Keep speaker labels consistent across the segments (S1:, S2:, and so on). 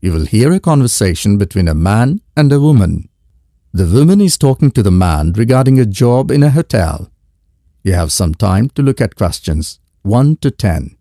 S1: You will hear a conversation between a man and a woman. The woman is talking to the man regarding a job in a hotel. You have some time to look at questions 1 to 10.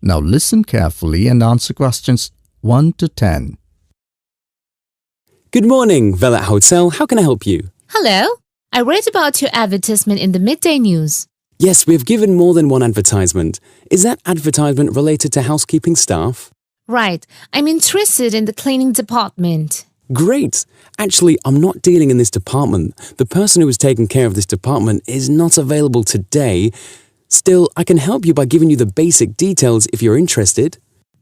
S1: Now listen carefully and answer questions 1 to 10.
S2: Good morning, Velat Hotel. How can I help you?
S3: Hello. I read about your advertisement in the midday news.
S2: Yes, we have given more than one advertisement. Is that advertisement related to housekeeping staff?
S3: Right. I'm interested in the cleaning department.
S2: Great! Actually, I'm not dealing in this department. The person who is taking care of this department is not available today. Still, I can help you by giving you the basic details if you're interested.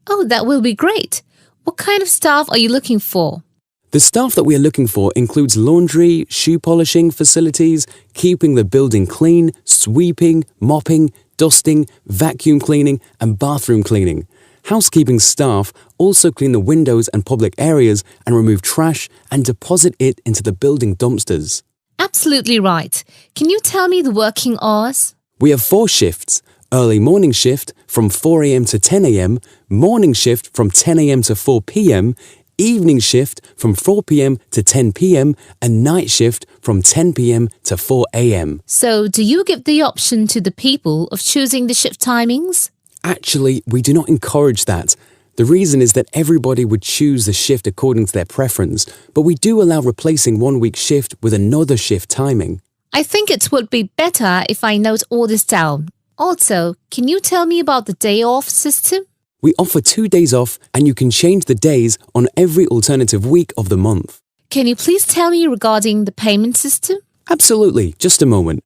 S3: Oh, that will be great. What kind of staff are you looking for?
S2: The staff that we are looking for includes laundry, shoe polishing facilities, keeping the building clean, sweeping, mopping, dusting, vacuum cleaning, and bathroom cleaning. Housekeeping staff also clean the windows and public areas and remove trash and deposit it into the building dumpsters.
S3: Absolutely right. Can you tell me the working hours?
S2: We have 4 shifts. Early morning shift from 4 a.m. to 10 a.m, morning shift from 10 a.m. to 4 p.m, evening shift from 4 p.m. to 10 p.m, and night shift from 10 p.m. to 4 a.m.
S3: So, do you give the option to the people of choosing the shift timings?
S2: Actually, we do not encourage that. The reason is that everybody would choose the shift according to their preference, but we do allow replacing one week's shift with another shift timing.
S3: I think it would be better if I note all this down. Also, can you tell me about the day off system?
S2: We offer 2 days off and you can change the days on every alternative week of the month.
S3: Can you please tell me regarding the payment system?
S2: Absolutely, just a moment.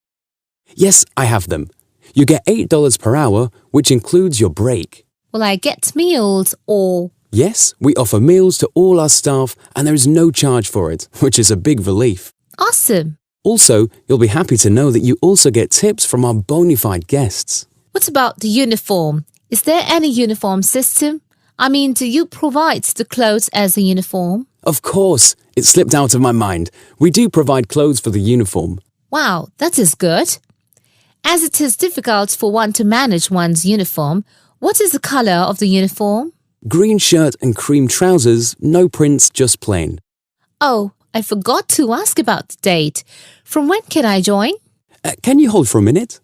S2: Yes, I have them. You get $8 per hour, which includes your break.
S3: Will I get meals or...
S2: Yes, we offer meals to all our staff and there is no charge for it, which is a big relief.
S3: Awesome!
S2: Also, you'll be happy to know that you also get tips from our bona fide guests.
S3: What about the uniform? Is there any uniform system? I mean, do you provide the clothes as a uniform?
S2: Of course, it slipped out of my mind. We do provide clothes for the uniform.
S3: Wow, that is good. As it is difficult for one to manage one's uniform, what is the colour of the uniform?
S2: Green shirt and cream trousers, no prints, just plain.
S3: Oh, I forgot to ask about the date. From when can I join?
S2: Can you hold for a minute?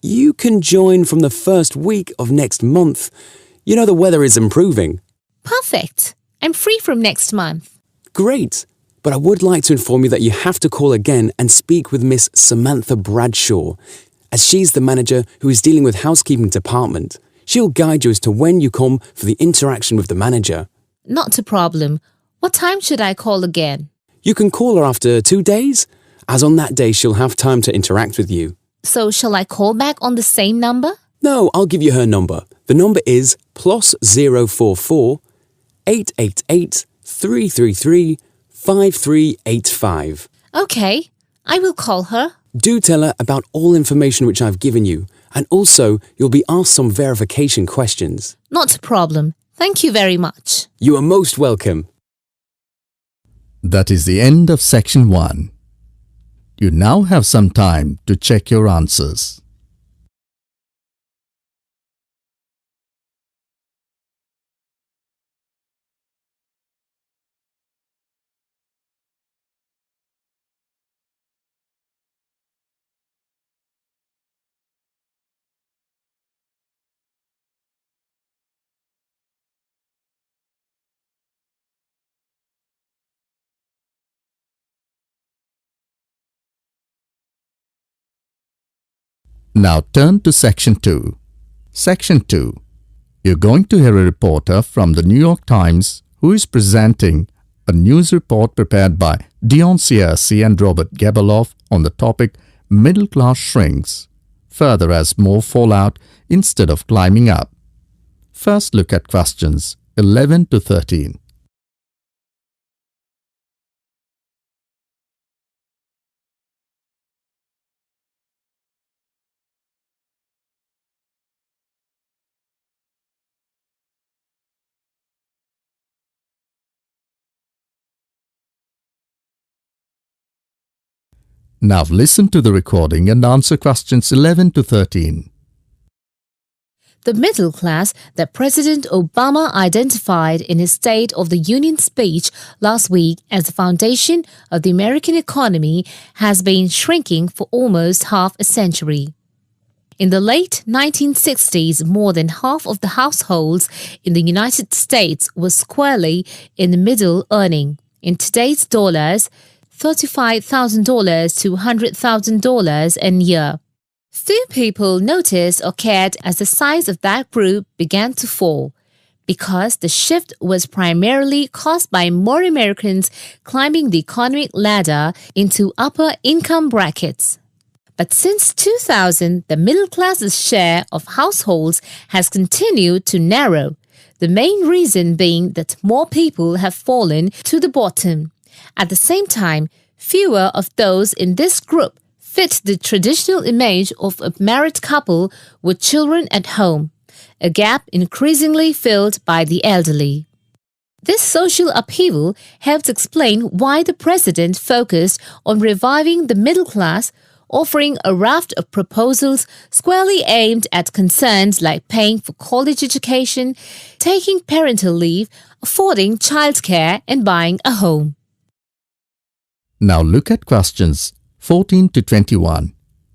S2: You can join from the first week of next month. You know the weather is improving.
S3: Perfect. I'm free from next month.
S2: Great. But I would like to inform you that you have to call again and speak with Miss Samantha Bradshaw, as she's the manager who is dealing with housekeeping department. She'll guide you as to when you come for the interaction with the manager.
S3: Not a problem. What time should I call again?
S2: You can call her after 2 days, as on that day she'll have time to interact with you.
S3: So shall I call back on the same number?
S2: No, I'll give you her number. The number is +044 888 333 5385.
S3: Okay, I will call her.
S2: Do tell her about all information which I've given you, and also you'll be asked some verification questions.
S3: Not a problem. Thank you very much.
S2: You are most welcome.
S1: That is the end of section 1. You now have some time to check your answers. Now turn to Section 2. Section 2. You're going to hear a reporter from the New York Times who is presenting a news report prepared by Dion Searcy and Robert Gebeloff on the topic Middle Class Shrinks, further as more fall out instead of climbing up. First look at questions 11 to 13. Now listen to the recording and answer questions 11 to 13.
S3: The middle class that President Obama identified in his State of the Union speech last week as the foundation of the American economy has been shrinking for almost half a century. In the late 1960s, more than half of the households in the United States were squarely in the middle, earning, in today's dollars, $35,000 to $100,000 a year. Few people noticed or cared as the size of that group began to fall, because the shift was primarily caused by more Americans climbing the economic ladder into upper income brackets. But since 2000, the middle class's share of households has continued to narrow, the main reason being that more people have fallen to the bottom. At the same time, fewer of those in this group fit the traditional image of a married couple with children at home, a gap increasingly filled by the elderly. This social upheaval helps explain why the president focused on reviving the middle class, offering a raft of proposals squarely aimed at concerns like paying for college education, taking parental leave, affording childcare, and buying a home.
S1: Now look at questions 14 to 21.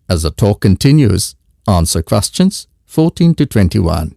S1: As the talk continues, answer questions 14 to 21.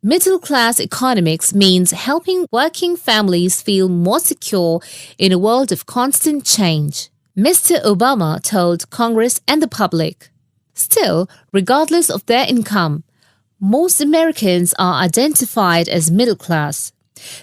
S3: Middle-class economics means helping working families feel more secure in a world of constant change, Mr. Obama told Congress and the public. Still, regardless of their income, most Americans are identified as middle class.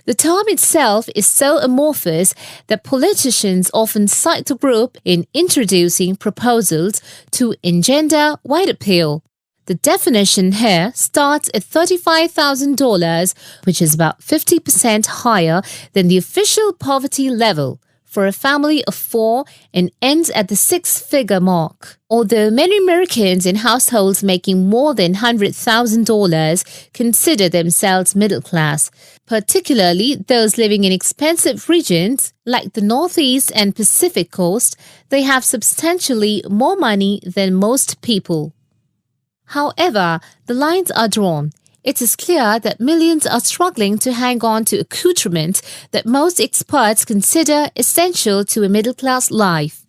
S3: The term itself is so amorphous that politicians often cite the group in introducing proposals to engender wide appeal. The definition here starts at $35,000, which is about 50% higher than the official poverty level for a family of four, and ends at the six-figure mark. Although many Americans in households making more than $100,000 consider themselves middle class, particularly those living in expensive regions like the Northeast and Pacific Coast, they have substantially more money than most people. However, the lines are drawn. It is clear that millions are struggling to hang on to accoutrements that most experts consider essential to a middle-class life.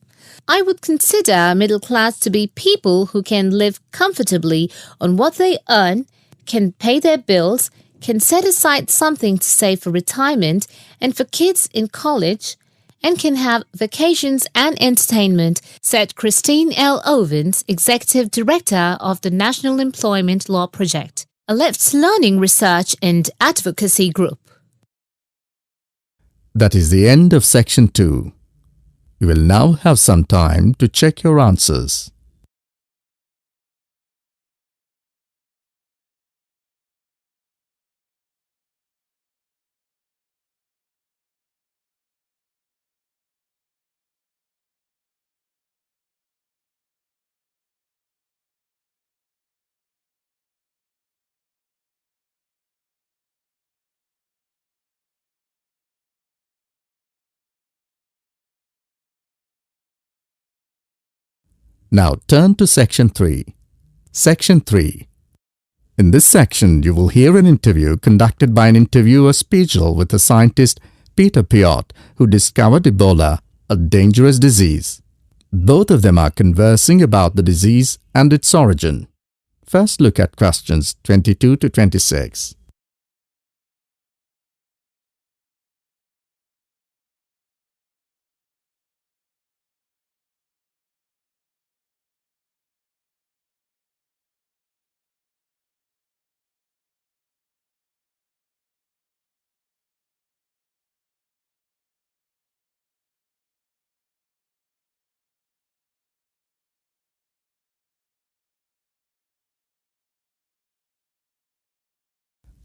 S3: I would consider middle class to be people who can live comfortably on what they earn, can pay their bills, can set aside something to save for retirement and for kids in college, and can have vacations and entertainment, said Christine L. Ovens, Executive Director of the National Employment Law Project, a left learning research and advocacy group.
S1: That is the end of Section 2. You will now have some time to check your answers. Now turn to Section 3. Section 3. In this section, you will hear an interview conducted by an interviewer special with the scientist Peter Piot, who discovered Ebola, a dangerous disease. Both of them are conversing about the disease and its origin. First, look at questions 22 to 26.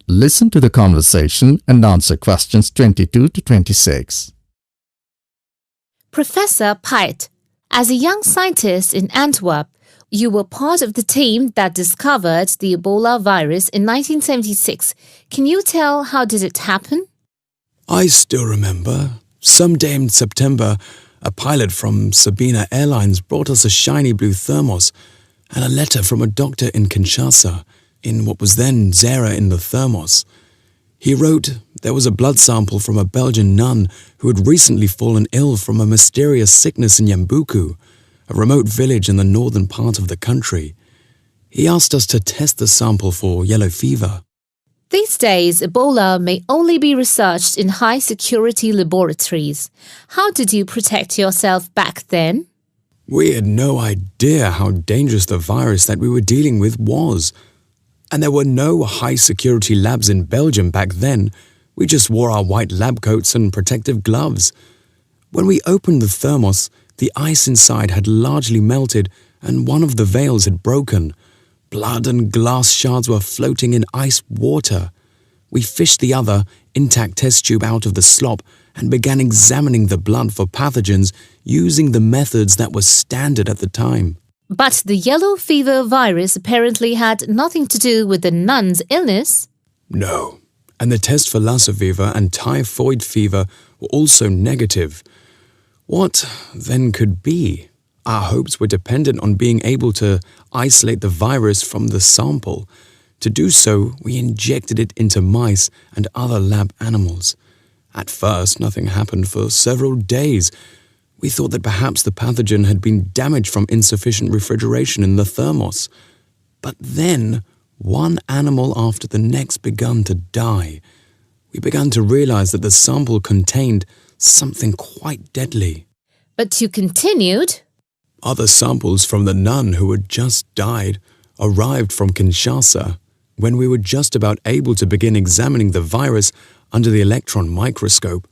S1: Listen to the conversation and answer questions 22 to 26.
S3: Professor Piot, as a young scientist in Antwerp, you were part of the team that discovered the Ebola virus in 1976. Can you tell how did it happen?
S2: I still remember. Some day in September, a pilot from Sabina Airlines brought us a shiny blue thermos and a letter from a doctor in Kinshasa, in what was then Zara in the thermos. He wrote there was a blood sample from a Belgian nun who had recently fallen ill from a mysterious sickness in Yambuku, a remote village in the northern part of the country. He asked us to test the sample for yellow fever.
S3: These days, Ebola may only be researched in high-security laboratories. How did you protect yourself back then?
S2: We had no idea how dangerous the virus that we were dealing with was. And there were no high-security labs in Belgium back then. We just wore our white lab coats and protective gloves. When we opened the thermos, the ice inside had largely melted and one of the valves had broken. Blood and glass shards were floating in ice water. We fished the other, intact test tube out of the slop and began examining the blood for pathogens using the methods that were standard at the time.
S3: But the yellow fever virus apparently had nothing to do with the nun's illness.
S2: No, and the test for Lassa fever and typhoid fever were also negative. What then could be? Our hopes were dependent on being able to isolate the virus from the sample. To do so, we injected it into mice and other lab animals. At first, nothing happened for several days. We thought that perhaps the pathogen had been damaged from insufficient refrigeration in the thermos. But then, one animal after the next began to die. We began to realize that the sample contained something quite deadly.
S3: But you continued.
S2: Other samples from the nun who had just died arrived from Kinshasa. When we were just about able to begin examining the virus under the electron microscope,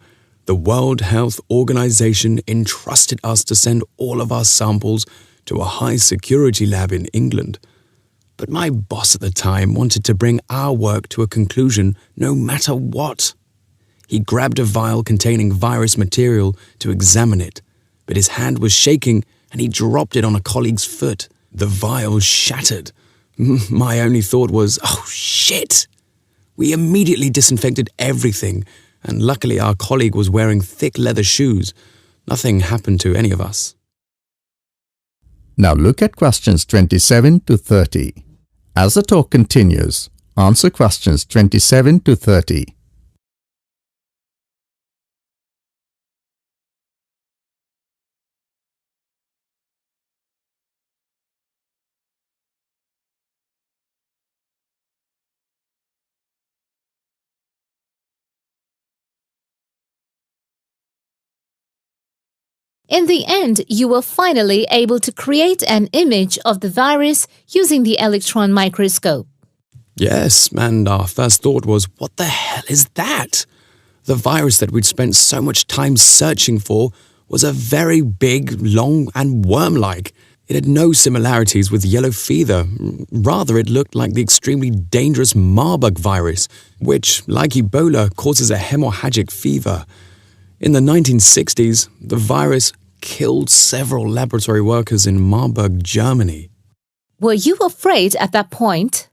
S2: the World Health Organization entrusted us to send all of our samples to a high-security lab in England. But my boss at the time wanted to bring our work to a conclusion no matter what. He grabbed a vial containing virus material to examine it, but his hand was shaking and he dropped it on a colleague's foot. The vial shattered. My only thought was, oh shit! We immediately disinfected everything, and luckily our colleague was wearing thick leather shoes. Nothing happened to any of us.
S1: Now look at questions 27 to 30. As the talk continues, answer questions 27 to 30.
S3: In the end, you were finally able to create an image of the virus using the electron microscope.
S2: Yes, and our first thought was, what the hell is that? The virus that we'd spent so much time searching for was a very big, long and worm-like. It had no similarities with yellow fever. Rather, it looked like the extremely dangerous Marburg virus, which, like Ebola, causes a hemorrhagic fever. In the 1960s, the virus killed several laboratory workers in Marburg, Germany.
S3: Were you afraid at that point?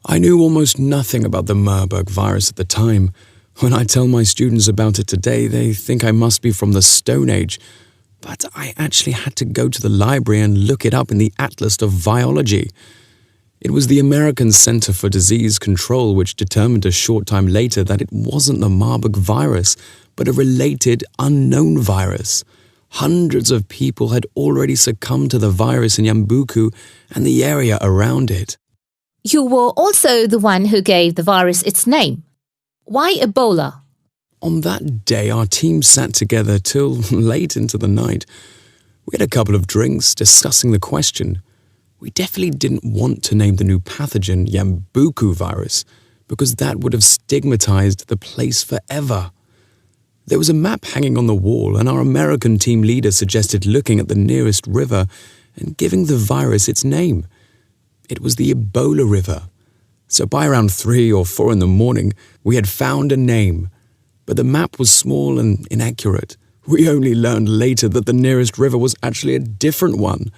S2: I knew almost nothing about the Marburg virus at the time. When I tell my students about it today, they think I must be from the Stone Age. but I actually had to go to the library and look it up in the Atlas of Virology. It was the American Center for Disease Control which determined a short time later that it wasn't the Marburg virus, but a related unknown virus. Hundreds of people had already succumbed to the virus in Yambuku and the area around it.
S3: You were also the one who gave the virus its name. Why Ebola?
S2: On that day, our team sat together till late into the night. We had a couple of drinks discussing the question. We definitely didn't want to name the new pathogen Yambuku virus because that would have stigmatized the place forever. There was a map hanging on the wall and our American team leader suggested looking at the nearest river and giving the virus its name. It was the Ebola River. So by around 3 or 4 in the morning, we had found a name. But the map was small and inaccurate. We only learned later that the nearest river was actually a different one.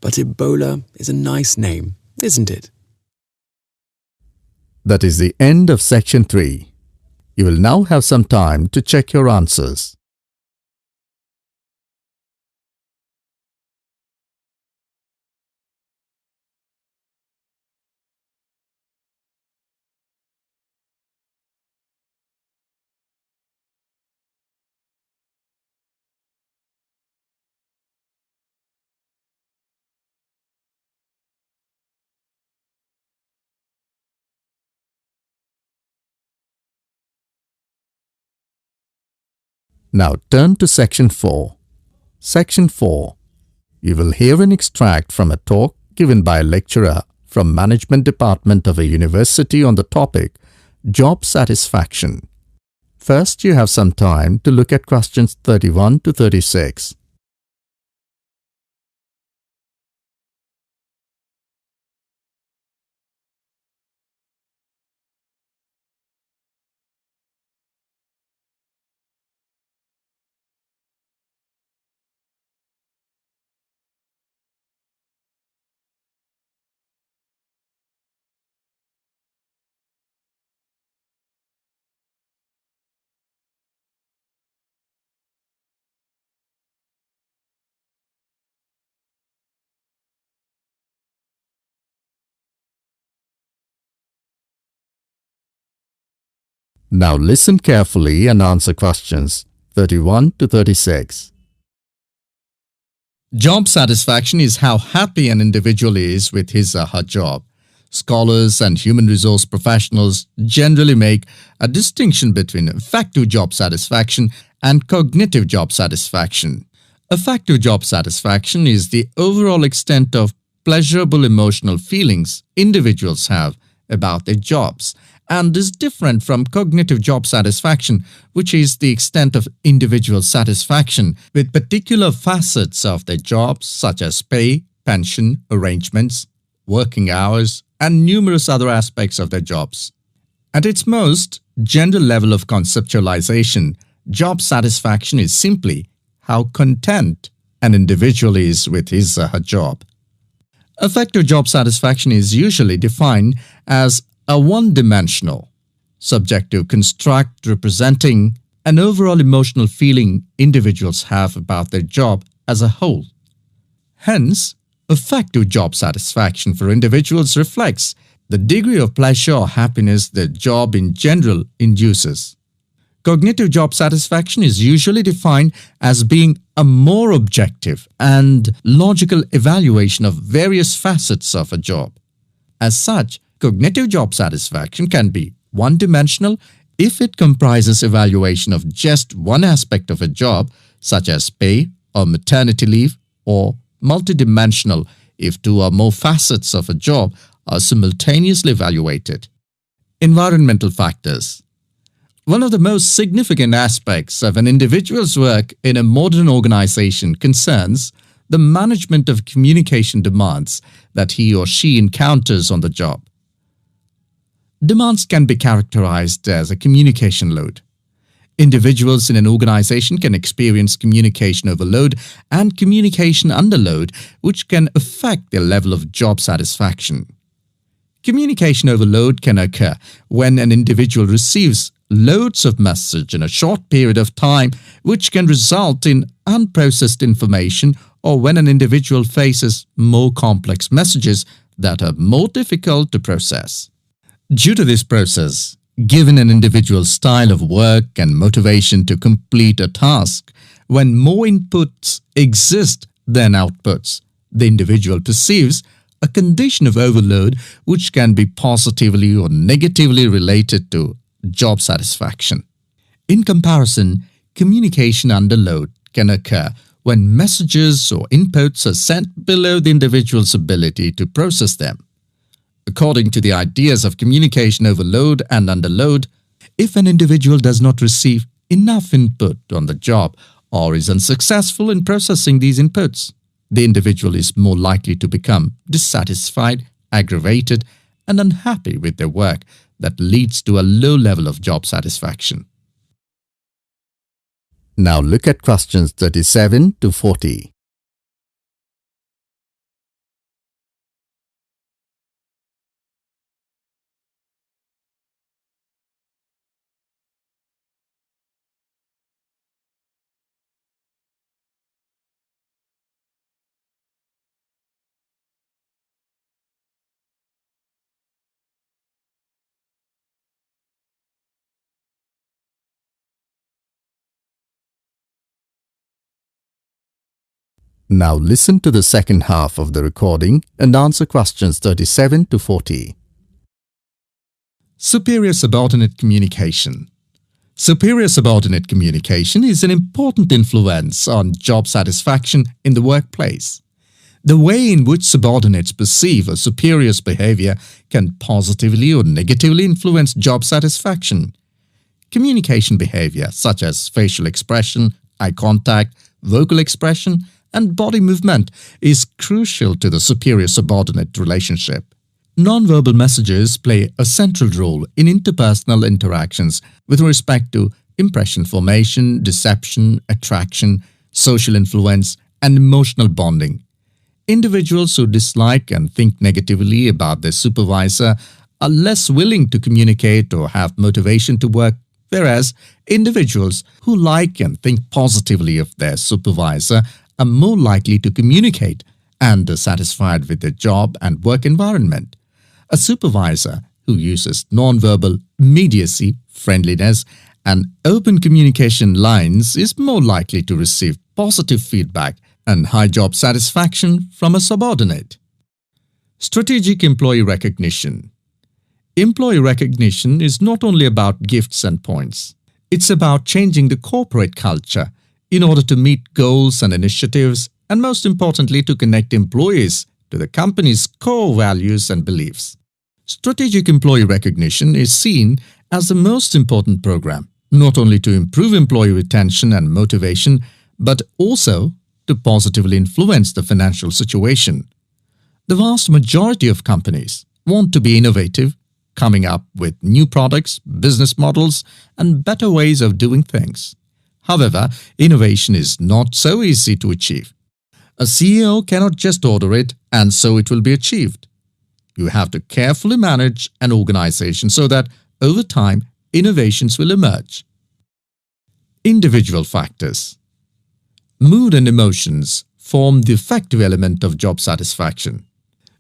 S2: But Ebola is a nice name, isn't it?
S1: That is the end of section 3. You will now have some time to check your answers. Now turn to section 4. Section 4. You will hear an extract from a talk given by a lecturer from Management Department of a university on the topic Job Satisfaction. First, you have some time to look at questions 31 to 36. Now listen carefully and answer questions 31 to 36. Job satisfaction is how happy an individual is with his or her job. Scholars and human resource professionals generally make a distinction between affective job satisfaction and cognitive job satisfaction. Affective job satisfaction is the overall extent of pleasurable emotional feelings individuals have about their jobs, and is different from cognitive job satisfaction, which is the extent of individual satisfaction with particular facets of their jobs such as pay, pension, arrangements, working hours, and numerous other aspects of their jobs. At its most general level of conceptualization, job satisfaction is simply how content an individual is with his or her job. Affective job satisfaction is usually defined as a one-dimensional, subjective construct representing an overall emotional feeling individuals have about their job as a whole. Hence, affective job satisfaction for individuals reflects the degree of pleasure or happiness their job in general induces. Cognitive job satisfaction is usually defined as being a more objective and logical evaluation of various facets of a job. As such, cognitive job satisfaction can be one-dimensional if it comprises evaluation of just one aspect of a job, such as pay or maternity leave, or multidimensional if 2 or more facets of a job are simultaneously evaluated. Environmental factors. One of the most significant aspects of an individual's work in a modern organization concerns the management of communication demands that he or she encounters on the job. Demands can be characterized as a communication load. Individuals in an organization can experience communication overload and communication underload, which can affect their level of job satisfaction. Communication overload can occur when an individual receives loads of message in a short period of time, which can result in unprocessed information, or when an individual faces more complex messages that are more difficult to process. Due to this process, given an individual's style of work and motivation to complete a task, when more inputs exist than outputs, the individual perceives a condition of overload which can be positively or negatively related to job satisfaction. In comparison, communication under load can occur when messages or inputs are sent below the individual's ability to process them. According to the ideas of communication overload and underload, if an individual does not receive enough input on the job or is unsuccessful in processing these inputs, the individual is more likely to become dissatisfied, aggravated, and unhappy with their work that leads to a low level of job satisfaction. Now look at questions 37 to 40. Now listen to the second half of the recording and answer questions 37 to 40. Superior-subordinate communication. Superior-subordinate communication is an important influence on job satisfaction in the workplace. The way in which subordinates perceive a superior's behavior can positively or negatively influence job satisfaction. Communication behavior such as facial expression, eye contact, vocal expression, and body movement is crucial to the superior-subordinate relationship. Non-verbal messages play a central role in interpersonal interactions with respect to impression formation, deception, attraction, social influence, and emotional bonding. Individuals who dislike and think negatively about their supervisor are less willing to communicate or have motivation to work, whereas individuals who like and think positively of their supervisor are more likely to communicate and are satisfied with their job and work environment. A supervisor who uses nonverbal immediacy, friendliness, and open communication lines is more likely to receive positive feedback and high job satisfaction from a subordinate. Strategic employee recognition. Employee recognition is not only about gifts and points. It's about changing the corporate culture in order to meet goals and initiatives, and most importantly, to connect employees to the company's core values and beliefs. Strategic employee recognition is seen as the most important program, not only to improve employee retention and motivation, but also to positively influence the financial situation. The vast majority of companies want to be innovative, coming up with new products, business models, and better ways of doing things. However, innovation is not so easy to achieve. A CEO cannot just order it and so it will be achieved. You have to carefully manage an organization so that over time, innovations will emerge. Individual factors. Mood and emotions form the effective element of job satisfaction.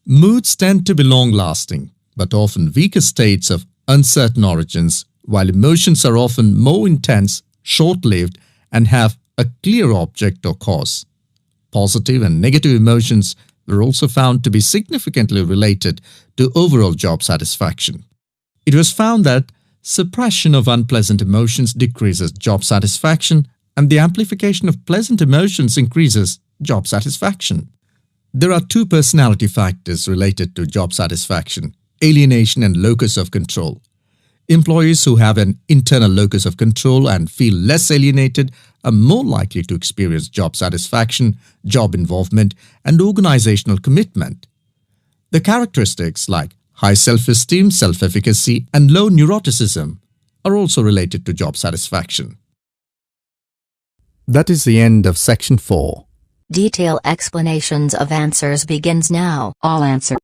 S1: Moods tend to be long-lasting, but often weaker states of uncertain origins, while emotions are often more intense, short-lived, and have a clear object or cause. Positive and negative emotions were also found to be significantly related to overall job satisfaction. It was found that suppression of unpleasant emotions decreases job satisfaction, and the amplification of pleasant emotions increases job satisfaction. There are two personality factors related to job satisfaction: alienation and locus of control. Employees who have an internal locus of control and feel less alienated are more likely to experience job satisfaction, job involvement, and organizational commitment. The characteristics like high self-esteem, self-efficacy, and low neuroticism are also related to job satisfaction. That is the end of section 4.
S4: Detailed explanations of answers begins now. All answer.